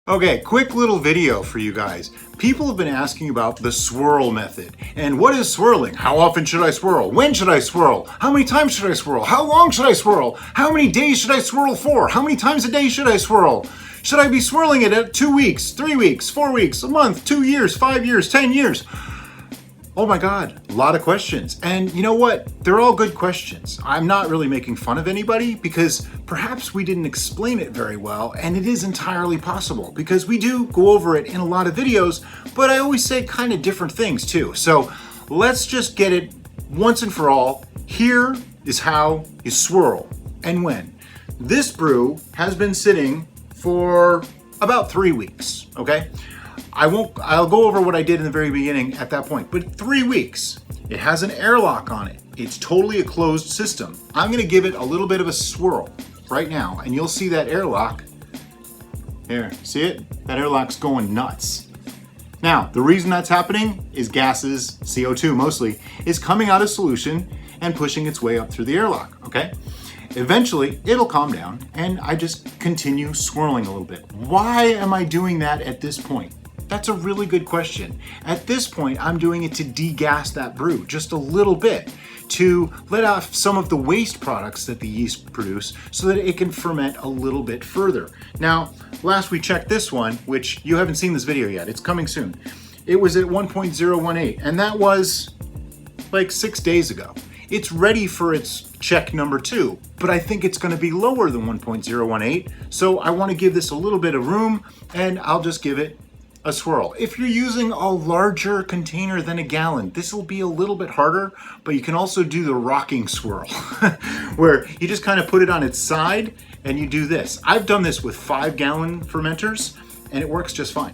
Okay, quick little video for you guys. People have been asking about the swirl method. And what is swirling? How often should I swirl? When should I swirl? How many times should I swirl? How long should I swirl? How many days should I swirl for? How many times a day should I swirl? Should I be swirling it at 2 weeks, 3 weeks, 4 weeks, a month, 2 years, 5 years, 10 years? Oh my God, a lot of questions. And you know what? They're all good questions. I'm not really making fun of anybody because perhaps we didn't explain it very well, and it is entirely possible because we do go over it in a lot of videos, but I always say kind of different things too. So let's just get it once and for all. Here is how you swirl and when. This brew has been sitting for about 3 weeks, okay? I'll go over what I did in the very beginning at that point, but 3 weeks. It has an airlock on it. It's totally a closed system. I'm gonna give it a little bit of a swirl right now, and you'll see that airlock. There, see it? That airlock's going nuts. Now, the reason that's happening is gases, CO2 mostly, is coming out of solution and pushing its way up through the airlock, okay? Eventually, it'll calm down, and I just continue swirling a little bit. Why am I doing that at this point? That's a really good question. At this point, I'm doing it to degas that brew just a little bit, to let off some of the waste products that the yeast produce so that it can ferment a little bit further. Now, last we checked this one, which you haven't seen this video yet, it's coming soon. It was at 1.018, and that was like 6 days ago. It's ready for its check number 2, but I think it's gonna be lower than 1.018, so I wanna give this a little bit of room, and I'll just give it a swirl. If you're using a larger container than a gallon, this will be a little bit harder, but you can also do the rocking swirl, where you just kind of put it on its side and you do this. I've done this with 5-gallon fermenters and it works just fine.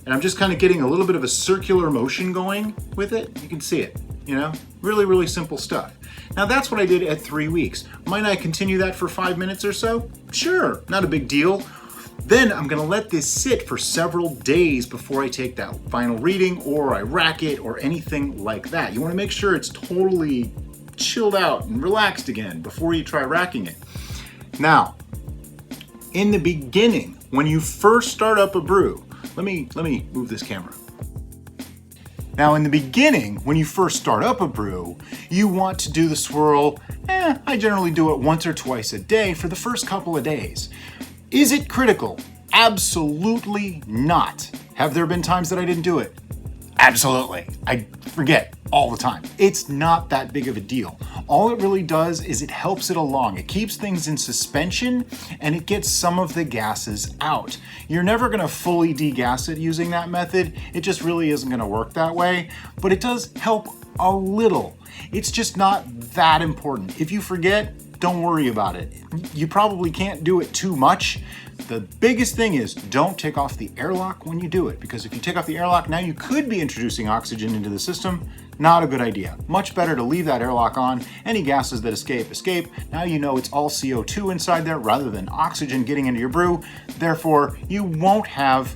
And I'm just kind of getting a little bit of a circular motion going with it. You can see it, you know, really, really simple stuff. Now that's what I did at 3 weeks. Might I continue that for 5 minutes or so? Sure, not a big deal. Then I'm gonna let this sit for several days before I take that final reading or I rack it or anything like that. You wanna make sure it's totally chilled out and relaxed again before you try racking it. Now, in the beginning, when you first start up a brew, let me move this camera. Now in the beginning, when you first start up a brew, you want to do the swirl, I generally do it once or twice a day for the first couple of days. Is it critical? Absolutely not. Have there been times that I didn't do it? Absolutely. I forget all the time. It's not that big of a deal. All it really does is it helps it along. It keeps things in suspension and it gets some of the gases out. You're never gonna fully degas it using that method. It just really isn't gonna work that way, but it does help a little. It's just not that important. If you forget, don't worry about it. You probably can't do it too much. The biggest thing is don't take off the airlock when you do it, because if you take off the airlock, now you could be introducing oxygen into the system. Not a good idea. Much better to leave that airlock on. Any gases that escape. Now you know it's all CO2 inside there rather than oxygen getting into your brew. Therefore, you won't have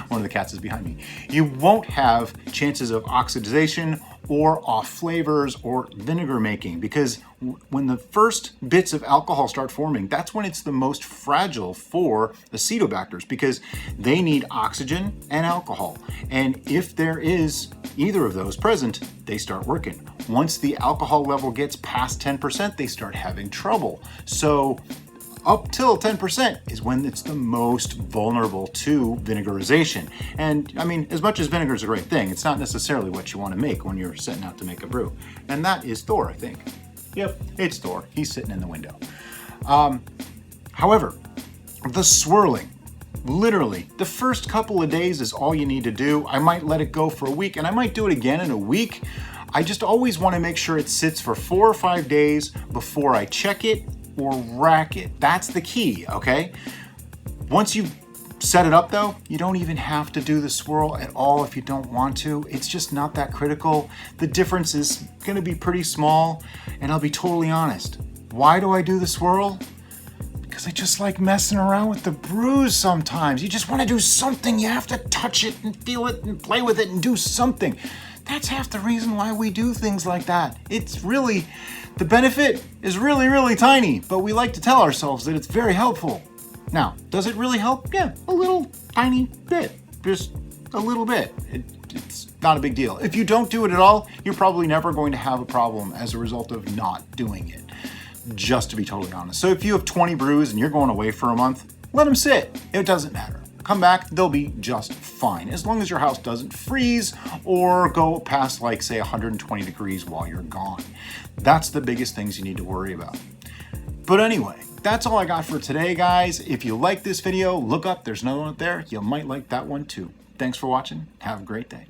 one of the cats is behind me. You won't have chances of oxidization or off flavors or vinegar making, because when the first bits of alcohol start forming, that's when it's the most fragile for acetobacters because they need oxygen and alcohol. And if there is either of those present, they start working. Once the alcohol level gets past 10%, they start having trouble. So up till 10% is when it's the most vulnerable to vinegarization. And I mean, as much as vinegar is a great thing, it's not necessarily what you want to make when you're setting out to make a brew. And that is Thor, I think. Yep, it's Thor. He's sitting in the window. However, the swirling, literally, the first couple of days is all you need to do. I might let it go for a week, and I might do it again in a week. I just always want to make sure it sits for 4 or 5 days before I check it or rack it. That's the key, okay? Once you set it up though, you don't even have to do the swirl at all if you don't want to. It's just not that critical. The difference is gonna be pretty small, and I'll be totally honest. Why do I do the swirl? Because I just like messing around with the brews sometimes. You just wanna do something. You have to touch it and feel it and play with it and do something. That's half the reason why we do things like that. It's really, the benefit is really, really tiny, but we like to tell ourselves that it's very helpful. Now, does it really help? Yeah, a little tiny bit, just a little bit. It's not a big deal. If you don't do it at all, you're probably never going to have a problem as a result of not doing it, just to be totally honest. So if you have 20 brews and you're going away for a month, let them sit. It doesn't matter. Come back, they'll be just fine, as long as your house doesn't freeze or go past, like, say, 120 degrees while you're gone. That's the biggest things you need to worry about. But anyway, that's all I got for today, guys. If you like this video, look up. There's another one up there. You might like that one too. Thanks for watching. Have a great day.